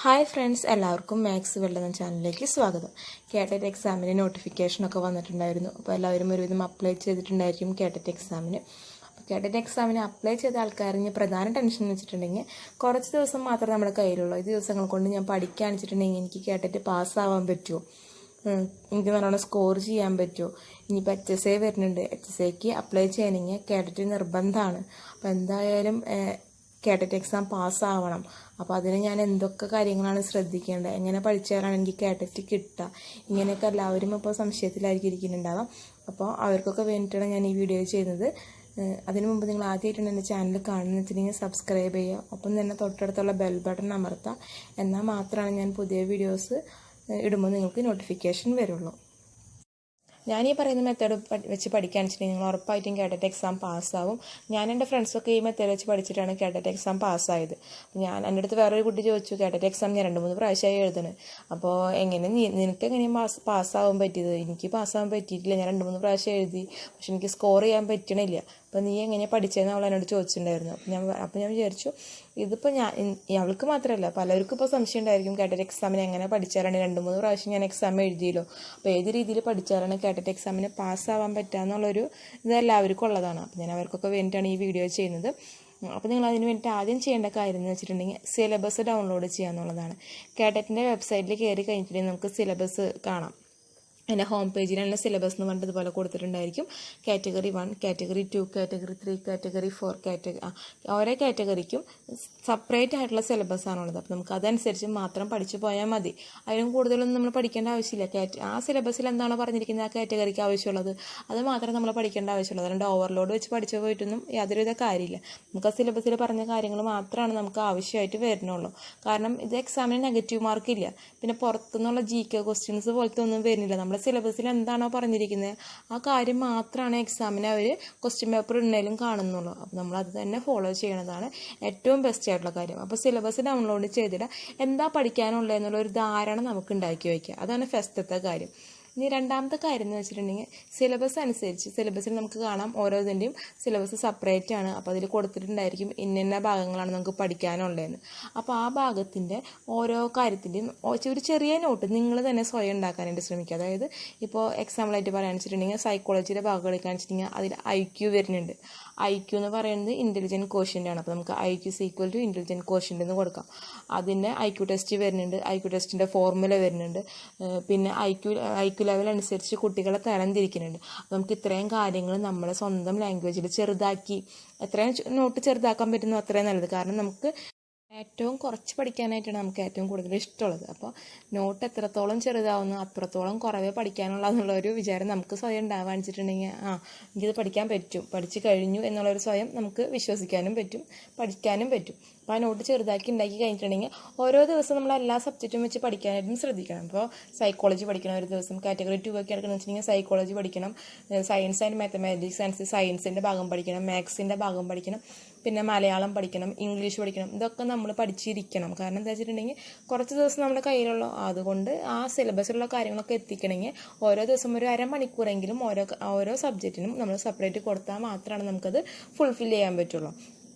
Hi friends, എല്ലാവർക്കും maths വെള്ളം എന്ന ചാനലിലേക്ക് സ്വാഗതം. കേട്ടറ്റ് എക്സാമിന് നോട്ടിഫിക്കേഷനൊക്കെ വന്നിട്ടുണ്ടായിരുന്നു. അപ്പോൾ എല്ലാവരും ഒരുവിധം അപ്ലൈ ചെയ്തിട്ടുണ്ടായിരിക്കും കേട്ടറ്റ് എക്സാമിന്. അപ്പോൾ കേട്ടറ്റ് എക്സാമിന് അപ്ലൈ ചെയ്ത ആൾക്കാരിന് പ്രധാന ടെൻഷൻ എന്ന് വെച്ചിട്ടുണ്ടെങ്കിൽ കുറച്ച് ദിവസം മാത്രമേ നമ്മുടെ കയ്യിലുള്ളൂ. ഈ ദിവസങ്ങൾ കൊണ്ട് ഞാൻ പഠിക്കാൻ വെച്ചിട്ടുണ്ടെങ്കിൽ എനിക്ക് കേട്ടറ്റ് പാസ്സാവാൻ പറ്റുമോ, എനിക്ക് നല്ലോണം സ്കോർ ചെയ്യാൻ പറ്റുമോ, ഇനിയിപ്പോൾ HSA വരുന്നുണ്ട്, HSAക്ക് അപ്ലൈ ചെയ്യണമെങ്കിൽ കേട്ടറ്റ് നിർബന്ധമാണ്. അപ്പോൾ എന്തായാലും കേട്ടറ്റ് എക്സാം പാസ്സാവണം. അപ്പോൾ അതിന് ഞാൻ എന്തൊക്കെ കാര്യങ്ങളാണ് ശ്രദ്ധിക്കേണ്ടത്, എങ്ങനെ പഠിച്ചാലാണ് എനിക്ക് കേട്ടറ്റ് കിട്ടുക, ഇങ്ങനെയൊക്കെ എല്ലാവരും ഇപ്പോൾ സംശയത്തിലായിരിക്കും ഇരിക്കുന്നുണ്ടാവാം. അപ്പോൾ അവർക്കൊക്കെ വേണ്ടിയിട്ടാണ് ഞാൻ ഈ വീഡിയോ ചെയ്യുന്നത്. അതിനു മുമ്പ് നിങ്ങൾ ആദ്യമായിട്ടാണ് എൻ്റെ ചാനൽ കാണുന്നത് വെച്ചിട്ടുണ്ടെങ്കിൽ സബ്സ്ക്രൈബ് ചെയ്യുക, ഒപ്പം തന്നെ തൊട്ടടുത്തുള്ള ബെൽ ബട്ടൺ അമർത്തുക. എന്നാൽ മാത്രമാണ് ഞാൻ പുതിയ വീഡിയോസ് ഇടുമ്പോൾ നിങ്ങൾക്ക് നോട്ടിഫിക്കേഷൻ വരുള്ളൂ. ഞാൻ ഈ പറയുന്ന മെത്തേഡ് വെച്ച് പഠിക്കാൻ വെച്ചിട്ടുണ്ടെങ്കിൽ നിങ്ങൾ ഉറപ്പായിട്ടും കേട്ടറ്റ് എക്സാം പാസ്സാവും. ഞാൻ എൻ്റെ ഫ്രണ്ട്സൊക്കെ ഈ മെത്തേഡ് വെച്ച് പഠിച്ചിട്ടാണ് കേട്ടറ്റ് എക്സാം പാസ്സായത്. അപ്പോൾ എൻ്റെ അടുത്ത് വേറൊരു കുട്ടി ചോദിച്ചു, കേട്ടറ്റ് എക്സാം ഞാൻ 2-3 പ്രാവശ്യമായി എഴുതണം, അപ്പോൾ നിനക്ക് എങ്ങനെയും പാസ്സാവാൻ പറ്റിയത്? എനിക്ക് പാസ്സാവാൻ പറ്റിയിട്ടില്ല, ഞാൻ 2-3 പ്രാവശ്യം എഴുതി, പക്ഷെ എനിക്ക് സ്കോർ ചെയ്യാൻ പറ്റണില്ല. അപ്പോൾ നീ എങ്ങനെയാണ് പഠിച്ചതെന്ന് അവൾ എന്നോട് ചോദിച്ചിട്ടുണ്ടായിരുന്നു. അപ്പോൾ ഞാൻ വിചാരിച്ചു, ഇതിപ്പോൾ അവൾക്ക് മാത്രമല്ല പലർക്കും ഇപ്പോൾ സംശയം ഉണ്ടായിരിക്കും, കേട്ടറ്റ് എക്സാമിന് എങ്ങനെ പഠിച്ചാലാണ് 2-3 പ്രാവശ്യം ഞാൻ എക്സാം എഴുതിയല്ലോ, അപ്പോൾ ഏത് രീതിയിൽ പഠിച്ചാലാണ് കേട്ടറ്റ് എക്സാമിന് പാസ്സാവാൻ പറ്റുക എന്നുള്ളൊരു ഇത് എല്ലാവർക്കും ഉള്ളതാണ്. അപ്പോൾ ഞാൻ അവർക്കൊക്കെ വേണ്ടിയിട്ടാണ് ഈ വീഡിയോ ചെയ്യുന്നത്. അപ്പോൾ നിങ്ങൾ അതിന് വേണ്ടിയിട്ട് ആദ്യം ചെയ്യേണ്ട കാര്യം എന്ന് വെച്ചിട്ടുണ്ടെങ്കിൽ സിലബസ് ഡൗൺലോഡ് ചെയ്യുക എന്നുള്ളതാണ്. കേട്ടറ്റിൻ്റെ വെബ്സൈറ്റിൽ കയറി കഴിഞ്ഞിട്ടുണ്ടെങ്കിൽ നമുക്ക് സിലബസ് കാണാം. അതിൻ്റെ ഹോം പേജിലുള്ള സിലബസ് എന്ന് പറഞ്ഞിട്ട് ഇതുപോലെ കൊടുത്തിട്ടുണ്ടായിരിക്കും. കാറ്റഗറി 1, കാറ്റഗറി 2, കാറ്റഗറി 3, കാറ്റഗറി 4, ഓരോ കാറ്റഗറിക്കും സെപ്പറേറ്റ് ആയിട്ടുള്ള സിലബസ് ആണുള്ളത്. അപ്പോൾ നമുക്ക് അതനുസരിച്ച് മാത്രം പഠിച്ചു പോയാൽ മതി. അതിനും കൂടുതലൊന്നും നമ്മൾ പഠിക്കേണ്ട ആവശ്യമില്ല. ആ സിലബസിൽ എന്താണോ പറഞ്ഞിരിക്കുന്നത് ആ കാറ്റഗറിക്ക് ആവശ്യമുള്ളത് അത് മാത്രമേ നമ്മൾ പഠിക്കേണ്ട ആവശ്യമുള്ളൂ. അതുകൊണ്ട് ഓവർലോഡ് വെച്ച് പഠിച്ചു പോയിട്ടൊന്നും യാതൊരുവിധ കാര്യമില്ല. നമുക്ക് ആ സിലബസിൽ പറഞ്ഞ കാര്യങ്ങൾ മാത്രമാണ് നമുക്ക് ആവശ്യമായിട്ട് വരുന്നുള്ളൂ. കാരണം ഇത് എക്സാമിന് നെഗറ്റീവ് മാർക്കില്ല, പിന്നെ പുറത്തുനിന്നുള്ള GK ക്വസ്റ്റ്യൻസ് പോലത്തെ ഒന്നും വരുന്നില്ല. നമ്മുടെ സിലബസിൽ എന്താണോ പറഞ്ഞിരിക്കുന്നത് ആ കാര്യം മാത്രമാണ് എക്സാമിന് അവർ ക്വസ്റ്റ്യൻ പേപ്പർ ഇടുന്നതിലും കാണുന്നുള്ളൂ. അപ്പോൾ നമ്മൾ അത് തന്നെ ഫോളോ ചെയ്യണതാണ് ഏറ്റവും ബെസ്റ്റ് ആയിട്ടുള്ള കാര്യം. അപ്പോൾ സിലബസ് ഡൗൺലോഡ് ചെയ്തിട്ട് എന്താ പഠിക്കാനുള്ളത് എന്നുള്ള ഒരു ധാരണ നമുക്ക് ഉണ്ടാക്കി വയ്ക്കുക. അതാണ് ഫസ്റ്റത്തെ കാര്യം. ഇനി രണ്ടാമത്തെ കാര്യം എന്ന് വെച്ചിട്ടുണ്ടെങ്കിൽ സിലബസ് അനുസരിച്ച് സിലബസിൽ നമുക്ക് കാണാം ഓരോതിൻ്റെയും സിലബസ് സെപ്പറേറ്റ് ആണ്. അപ്പോൾ അതിൽ കൊടുത്തിട്ടുണ്ടായിരിക്കും ഇന്ന ഭാഗങ്ങളാണ് നമുക്ക് പഠിക്കാനുള്ളതെന്ന്. അപ്പോൾ ആ ഭാഗത്തിൻ്റെ ഓരോ കാര്യത്തിൻ്റെയും ഒരു ചെറിയ നോട്ട് നിങ്ങൾ തന്നെ സ്വയം ഉണ്ടാക്കാനായിട്ട് ശ്രമിക്കുക. അതായത് ഇപ്പോൾ എക്സാമ്പിളായിട്ട് പറയാന്ന് വെച്ചിട്ടുണ്ടെങ്കിൽ സൈക്കോളജിയുടെ ഭാഗം എടുക്കാന്ന് വെച്ചിട്ടുണ്ടെങ്കിൽ അതിൽ IQ വരുന്നുണ്ട്. IQ എന്ന് പറയുന്നത് ഇൻ്റലിജൻറ്റ് ക്വോഷ്യൻ്റ് ആണ്. അപ്പോൾ നമുക്ക് IQ = ഇൻ്റലിജൻറ്റ് ക്വോഷ്യൻ്റ് എന്ന് കൊടുക്കാം. അതിൻ്റെ IQ ടെസ്റ്റ് വരുന്നുണ്ട്, IQ ടെസ്റ്റിൻ്റെ ഫോർമുല വരുന്നുണ്ട്, പിന്നെ IQ ലെവൽ അനുസരിച്ച് കുട്ടികളെ തരംതിരിക്കുന്നുണ്ട്. അപ്പോൾ നമുക്ക് ഇത്രയും കാര്യങ്ങൾ നമ്മുടെ സ്വന്തം ലാംഗ്വേജിൽ ചെറുതാക്കി എത്രയും നോട്ട് ചെറുതാക്കാൻ പറ്റുന്നു അത്രയും നല്ലത്. കാരണം നമുക്ക് ഏറ്റവും കുറച്ച് പഠിക്കാനായിട്ടാണ് നമുക്ക് ഏറ്റവും കൂടുതൽ ഇഷ്ടമുള്ളത്. അപ്പോൾ നോട്ട് എത്രത്തോളം ചെറുതാവുന്നു അത്രത്തോളം കുറവേ പഠിക്കാനുള്ള എന്നുള്ളൊരു വിചാരം നമുക്ക് സ്വയം ഉണ്ടാവാന്ന് വെച്ചിട്ടുണ്ടെങ്കിൽ എനിക്കിത് പഠിക്കാൻ പറ്റും, പഠിച്ചു കഴിഞ്ഞു എന്നുള്ളൊരു സ്വയം നമുക്ക് വിശ്വസിക്കാനും പറ്റും, പഠിക്കാനും പറ്റും. അപ്പോൾ ആ നോട്ട് ചെറുതാക്കി ഉണ്ടാക്കി കഴിഞ്ഞിട്ടുണ്ടെങ്കിൽ ഓരോ ദിവസം നമ്മൾ എല്ലാ സബ്ജക്റ്റും വെച്ച് പഠിക്കാനായിട്ടും ശ്രദ്ധിക്കണം. അപ്പോൾ സൈക്കോളജി പഠിക്കണം ഒരു ദിവസം, കാറ്റഗറി 2 ഒക്കെ എടുക്കണമെന്ന് വെച്ചിട്ടുണ്ടെങ്കിൽ സൈക്കോളജി പഠിക്കണം, സയൻസ് ആൻഡ് മാത്തമാറ്റിക്സ് സയൻസിൻ്റെ ഭാഗം പഠിക്കണം, മാത്സിൻ്റെ ഭാഗം പഠിക്കണം, പിന്നെ മലയാളം പഠിക്കണം, ഇംഗ്ലീഷ് പഠിക്കണം. ഇതൊക്കെ നമ്മൾ പഠിച്ചിരിക്കണം. കാരണം എന്താ വെച്ചിട്ടുണ്ടെങ്കിൽ കുറച്ച് ദിവസം നമ്മുടെ കയ്യിലുള്ള അതുകൊണ്ട് ആ സിലബസിലുള്ള കാര്യങ്ങളൊക്കെ എത്തിക്കണമെങ്കിൽ ഓരോ ദിവസം ഒരു അരമണിക്കൂറെങ്കിലും ഓരോ സബ്ജക്റ്റിനും നമ്മൾ സെപ്പറേറ്റ് കൊടുത്താൽ മാത്രമാണ് നമുക്കത് ഫുൾഫിൽ ചെയ്യാൻ പറ്റുള്ളൂ.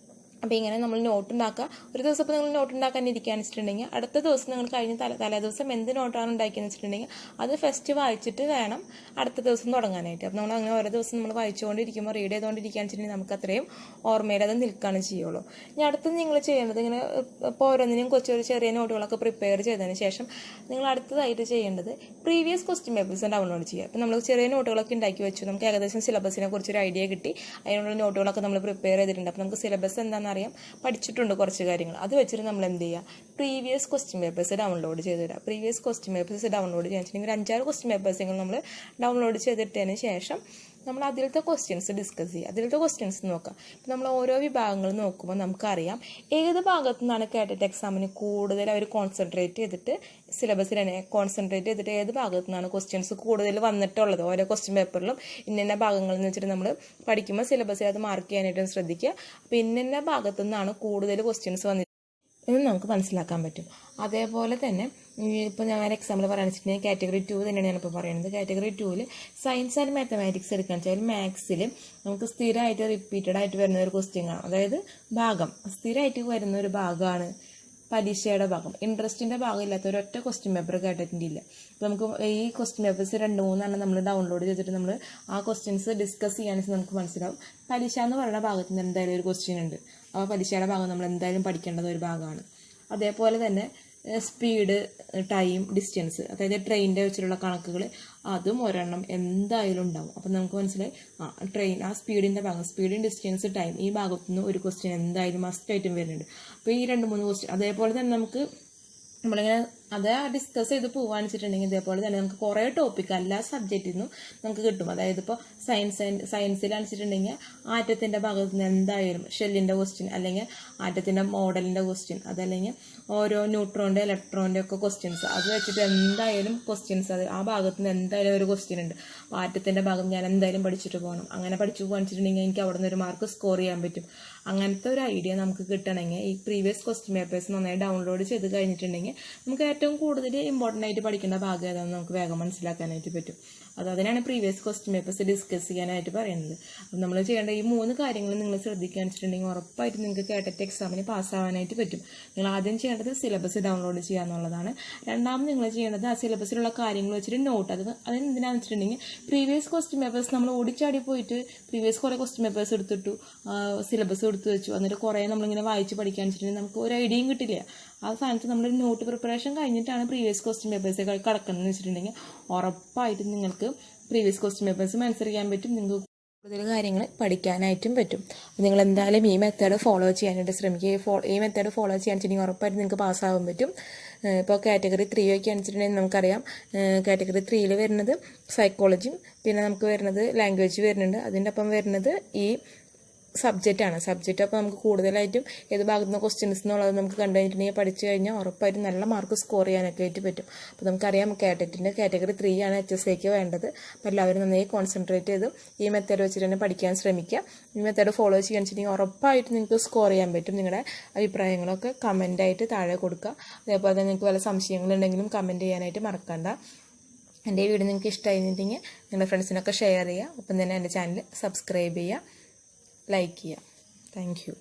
അപ്പോൾ ഇങ്ങനെ നമ്മൾ നോട്ട് ഉണ്ടാക്കുക. ഒരു ദിവസം ഇപ്പോൾ നിങ്ങൾ നോട്ട് ഉണ്ടാക്കാൻ ഇരിക്കുകയെന്ന് വെച്ചിട്ടുണ്ടെങ്കിൽ അടുത്ത ദിവസം നിങ്ങൾ കഴിഞ്ഞ തലേ ദിവസം എന്ത് നോട്ടാണ് ഉണ്ടാക്കിയെന്ന് വെച്ചിട്ടുണ്ടെങ്കിൽ അത് ഫസ്റ്റ് വായിച്ചിട്ട് വേണം അടുത്ത ദിവസം തുടങ്ങാനായിട്ട്. അപ്പോൾ നമ്മൾ അങ്ങനെ ഓരോ ദിവസം നമ്മൾ വായിച്ചുകൊണ്ടിരിക്കുമ്പോൾ റീഡ് ചെയ്തുകൊണ്ടിരിക്കുകയെന്ന് വെച്ചിട്ടുണ്ടെങ്കിൽ നമുക്ക് അത്രയും ഓർമ്മയിൽ അത് നിൽക്കുകയാണ് ചെയ്യുള്ളൂ. ഇനി അടുത്തത് നിങ്ങൾ ചെയ്യേണ്ടത് ഇങ്ങനെ ഇപ്പോൾ ഓരോന്നിനും ചെറിയ നോട്ടുകളൊക്കെ പ്രിപ്പയർ ചെയ്തതിന് ശേഷം നിങ്ങൾ അടുത്തതായിട്ട് ചെയ്യേണ്ടത് പ്രീവിയസ് ക്വസ്റ്റ്യൻ പേപ്പേഴ്സ് ഡൗൺലോഡ് ചെയ്യുക. അപ്പോൾ നമ്മൾ ചെറിയ നോട്ടുകളൊക്കെ ഉണ്ടാക്കി വെച്ചു, നമുക്ക് ഏകദേശം സിലബസിനെ കുറിച്ചൊരു ഐഡിയ കിട്ടി, അതിനുള്ള നോട്ടുകളൊക്കെ നമ്മൾ പ്രിപ്പയർ ചെയ്തിട്ടുണ്ട്. അപ്പോൾ നമുക്ക് സിലബസ് എന്താണെന്ന് അറിയാം, പഠിച്ചിട്ടുണ്ട് കുറച്ച് കാര്യങ്ങൾ. അത് വെച്ചിട്ട് നമ്മൾ എന്ത് ചെയ്യുക, പ്രീവിയസ് ക്വസ്റ്റ്യൻ പേപ്പേഴ്സ് ഡൗൺലോഡ് ചെയ്തിടുക. പ്രീവിയസ് ക്വസ്റ്റ്യൻ പേപ്പേഴ്സ് ഡൗൺലോഡ് ചെയ്യാൻ വെച്ചിട്ടുണ്ടെങ്കിൽ ഒരു 5-6 ക്വസ്റ്റ്യൻ പേപ്പേഴ്സെങ്കിലും നമ്മൾ ഡൗൺലോഡ് ചെയ്തിട്ടതിന് ശേഷം നമ്മൾ അതിലത്തെ ക്വസ്റ്റ്യൻസ് ഡിസ്കസ് ചെയ്യുക, അതിലത്തെ ക്വസ്റ്റ്യൻസ് നോക്കുക. ഇപ്പം നമ്മൾ ഓരോ വിഭാഗങ്ങൾ നോക്കുമ്പോൾ നമുക്കറിയാം ഏത് ഭാഗത്തു നിന്നാണ് കേട്ടറ്റ് എക്സാമിന് കൂടുതൽ അവർ കോൺസെൻട്രേറ്റ് ചെയ്തിട്ട് സിലബസിൽ തന്നെ കോൺസെൻട്രേറ്റ് ചെയ്തിട്ട് ഏത് ഭാഗത്തു നിന്നാണ് ക്വസ്റ്റ്യൻസ് കൂടുതൽ വന്നിട്ടുള്ളത്. ഓരോ ക്വസ്റ്റ്യൻ പേപ്പറിലും ഇന്ന ഭാഗങ്ങളിൽ നിന്ന് വെച്ചിട്ട് നമ്മൾ പഠിക്കുമ്പോൾ സിലബസിൽ അത് മാർക്ക് ചെയ്യാനായിട്ടും ശ്രദ്ധിക്കുക. അപ്പോൾ ഇന്ന ഭാഗത്തു നിന്നാണ് കൂടുതൽ ക്വസ്റ്റ്യൻസ് വന്നിട്ട് എന്ന് നമുക്ക് മനസ്സിലാക്കാൻ പറ്റും. അതേപോലെ തന്നെ ഇപ്പോൾ ഞാൻ എക്സാമ്പിൾ പറയാന്ന് വെച്ചിട്ടുണ്ടെങ്കിൽ കാറ്റഗറി 2 തന്നെയാണ് ഞാനിപ്പോൾ പറയുന്നത്. കാറ്റഗറി 2-ൽ സയൻസ് ആൻഡ് മാത്തമാറ്റിക്സ് എടുക്കുകയാണെന്ന് വെച്ചാൽ മാത്സിൽ നമുക്ക് സ്ഥിരമായിട്ട് റിപ്പീറ്റഡ് ആയിട്ട് വരുന്ന ഒരു ക്വസ്റ്റ്യൻ ആണ്. അതായത് ഭാഗം സ്ഥിരമായിട്ട് വരുന്ന ഒരു ഭാഗമാണ് പരീക്ഷയുടെ ഭാഗം, ഇൻട്രസ്റ്റിൻ്റെ ഭാഗം ഇല്ലാത്ത ഒരൊറ്റ ക്വസ്റ്റ്യൻ പേപ്പർ കേട്ടിട്ടില്ല. അപ്പോൾ നമുക്ക് ഈ ക്വസ്റ്റ്യൻ പേപ്പേഴ്സ് 2-3 നമ്മൾ ഡൗൺലോഡ് ചെയ്തിട്ട് നമ്മൾ ആ ക്വസ്റ്റ്യൻസ് ഡിസ്കസ് ചെയ്യാൻ നമുക്ക് മനസ്സിലാവും. പരീക്ഷ എന്ന് പറയുന്ന ഭാഗത്ത് നിന്ന് എന്തായാലും ഒരു ക്വസ്റ്റ്യൻ ഉണ്ട്. അപ്പോൾ പരീക്ഷയുടെ ഭാഗം നമ്മൾ എന്തായാലും പഠിക്കേണ്ടത് ഒരു ഭാഗമാണ്. അതേപോലെ തന്നെ സ്പീഡ്, ടൈം, ഡിസ്റ്റൻസ്, അതായത് ട്രെയിനിൻ്റെ വെച്ചിട്ടുള്ള കണക്കുകൾ, അതും ഒരെണ്ണം എന്തായാലും ഉണ്ടാവും. അപ്പം നമുക്ക് മനസ്സിലായി ആ സ്പീഡിൻ്റെ ഭാഗം, സ്പീഡിൻ, ഡിസ്റ്റൻസ്, ടൈം, ഈ ഭാഗത്തുനിന്ന് ഒരു ക്വസ്റ്റ്യൻ എന്തായാലും മസ്റ്റായിട്ടും വരുന്നുണ്ട്. അപ്പോൾ ഈ 2-3 ക്വസ്റ്റ്യൻ അതേപോലെ തന്നെ നമുക്ക് നമ്മളിങ്ങനെ അത് ഡിസ്കസ് ചെയ്ത് പോകാന്ന് വെച്ചിട്ടുണ്ടെങ്കിൽ ഇതേപോലെ തന്നെ നമുക്ക് കുറേ ടോപ്പിക് എല്ലാ സബ്ജക്റ്റിൽ നിന്നും നമുക്ക് കിട്ടും. അതായത് ഇപ്പോൾ സയൻസിലാണെന്ന് വെച്ചിട്ടുണ്ടെങ്കിൽ ആറ്റത്തിൻ്റെ ഭാഗത്ത് നിന്ന് എന്തായാലും ഷെല്ലിൻ്റെ ക്വസ്റ്റ്യൻ, അല്ലെങ്കിൽ ആറ്റത്തിൻ്റെ മോഡലിൻ്റെ ക്വസ്റ്റ്യൻ, അതല്ലെങ്കിൽ ഓരോ ന്യൂട്രോണിൻ്റെ ഇലക്ട്രോണിൻ്റെ ഒക്കെ ക്വസ്റ്റ്യൻസ്, അത് വെച്ചിട്ട് എന്തായാലും ക്വസ്റ്റ്യൻസ് അത് ആ ഭാഗത്ത് നിന്ന് എന്തായാലും ഒരു ക്വസ്റ്റ്യൻ ഉണ്ട്. അപ്പോൾ ആറ്റത്തിൻ്റെ ഭാഗം ഞാൻ എന്തായാലും പഠിച്ചിട്ട് പോകണം. അങ്ങനെ പഠിച്ചു പോകാന്ന് വെച്ചിട്ടുണ്ടെങ്കിൽ എനിക്ക് അവിടെ നിന്ന് ഒരു മാർക്ക് സ്കോർ ചെയ്യാൻ പറ്റും. അങ്ങനത്തെ ഒരു ഐഡിയ നമുക്ക് കിട്ടണമെങ്കിൽ ഈ പ്രീവിയസ് ക്വസ്റ്റ്യൻ പേപ്പേഴ്സ് നന്നായി ഡൗൺലോഡ് ചെയ്ത് കഴിഞ്ഞിട്ടുണ്ടെങ്കിൽ നമുക്ക് ഏറ്റവും കൂടുതൽ ഇമ്പോർട്ടൻ്റ് ആയിട്ട് പഠിക്കേണ്ട ഭാഗം ഏതാണെന്ന് നമുക്ക് വേഗം മനസ്സിലാക്കാനായിട്ട് പറ്റും. അതിനാണ് പ്രീവിയസ് ക്വസ്റ്റ്യൻ പേപ്പേഴ്സ് ഡിസ്കസ് ചെയ്യാനായിട്ട് പറയുന്നത്. അപ്പം നമ്മൾ ചെയ്യേണ്ട ഈ 3 കാര്യങ്ങൾ നിങ്ങൾ ശ്രദ്ധിക്കുകയെന്ന് വെച്ചിട്ടുണ്ടെങ്കിൽ ഉറപ്പായിട്ട് നിങ്ങൾക്ക് കേട്ടറ്റ് എക്സാമിന് പാസ്സാവാനായിട്ട് പറ്റും. നിങ്ങൾ ആദ്യം ചെയ്യേണ്ടത് സിലബസ് ഡൗൺലോഡ് ചെയ്യുക എന്നുള്ളതാണ്. രണ്ടാമത് നിങ്ങൾ ചെയ്യേണ്ടത് ആ സിലബസിലുള്ള കാര്യങ്ങൾ വെച്ചിട്ട് നോട്ട്, അതെന്തിനാണെന്ന് വെച്ചിട്ടുണ്ടെങ്കിൽ പ്രീവിയസ് ക്വസ്റ്റ്യൻ പേപ്പേഴ്സ് നമ്മൾ ഓടിച്ചാടി പോയിട്ട് പ്രീവിയസ് കുറേ ക്വസ്റ്റ്യൻ പേപ്പേഴ്സ് എടുത്തിട്ടു, സിലബസ് എടുത്ത് വെച്ചു, എന്നിട്ട് കുറേ നമ്മളിങ്ങനെ വായിച്ച് പഠിക്കാന്ന് വെച്ചിട്ടുണ്ടെങ്കിൽ നമുക്ക് ഒരു ഐഡിയയും കിട്ടില്ല. ആ സ്ഥാനത്ത് നമ്മളൊരു നോട്ട് പ്രിപ്പറേഷൻ കഴിഞ്ഞിട്ടാണ് പ്രീവിയസ് ക്വസ്റ്റ്യൻ പേപ്പേഴ്സ് കിടക്കുന്നതെന്ന് വെച്ചിട്ടുണ്ടെങ്കിൽ ഉറപ്പായിട്ടും നിങ്ങൾക്ക് പ്രീവിയസ് ക്വസ്റ്റ്യൻ പേപ്പേഴ്സ് മനസ്സിലാക്കാൻ പറ്റും. നിങ്ങൾക്ക് കൂടുതൽ കാര്യങ്ങൾ പഠിക്കാനായിട്ടും പറ്റും. നിങ്ങൾ എന്തായാലും ഈ മെത്തേഡ് ഫോളോ ചെയ്യാനായിട്ട് ശ്രമിക്കുക. ഈ മെത്തേഡ് ഫോളോ ചെയ്യാൻ വെച്ചിട്ടുണ്ടെങ്കിൽ ഉറപ്പായിട്ട് നിങ്ങൾക്ക് പാസ്സാകാൻ പറ്റും. ഇപ്പോൾ കാറ്റഗറി 3 ഒക്കെ വെച്ചിട്ടുണ്ടെങ്കിൽ നമുക്കറിയാം കാറ്റഗറി 3 വരുന്നത് സൈക്കോളജിയും പിന്നെ നമുക്ക് വരുന്നത് ലാംഗ്വേജ് വരുന്നുണ്ട്. അതിൻ്റെ ഒപ്പം വരുന്നത് ഈ സബ്ജക്റ്റാണ്. സബ്ജക്റ്റ് അപ്പോൾ നമുക്ക് കൂടുതലായിട്ടും ഏത് ഭാഗത്തു നിന്ന് ക്വസ്റ്റ്യൻസ് എന്നുള്ളത് നമുക്ക് കണ്ടു കഴിഞ്ഞിട്ടുണ്ടെങ്കിൽ പഠിച്ചു കഴിഞ്ഞാൽ ഉറപ്പായിട്ടും നല്ല മാർക്ക് സ്കോർ ചെയ്യാനൊക്കെ ആയിട്ട് പറ്റും. അപ്പോൾ നമുക്കറിയാം കാറ്ററ്റിൻ്റെ കാറ്റഗറി 3 ആണ് HSAക്ക് വേണ്ടത്. അപ്പോൾ എല്ലാവരും നന്നായി കോൺസെൻട്രേറ്റ് ചെയ്ത് ഈ മെത്തേഡ് വെച്ചിട്ട് തന്നെ പഠിക്കാൻ ശ്രമിക്കുക. ഈ മെത്തേഡ് ഫോളോ ചെയ്യാൻ വെച്ചിട്ടുണ്ടെങ്കിൽ ഉറപ്പായിട്ട് നിങ്ങൾക്ക് സ്കോർ ചെയ്യാൻ പറ്റും. നിങ്ങളുടെ അഭിപ്രായങ്ങളൊക്കെ കമൻ്റായിട്ട് താഴെ കൊടുക്കുക. അതേപോലെ തന്നെ നിങ്ങൾക്ക് വല്ല സംശയങ്ങളുണ്ടെങ്കിലും കമൻറ്റ് ചെയ്യാനായിട്ട് മറക്കണ്ട. എൻ്റെ ഈ വീഡിയോ നിങ്ങൾക്ക് ഇഷ്ടമായിരുന്നെങ്കിൽ നിങ്ങളുടെ ഫ്രണ്ട്സിനൊക്കെ ഷെയർ ചെയ്യുക. ഒപ്പം തന്നെ എൻ്റെ ചാനൽ സബ്സ്ക്രൈബ് ചെയ്യുക, ലൈക്ക് ചെയ്യുക. Thank you.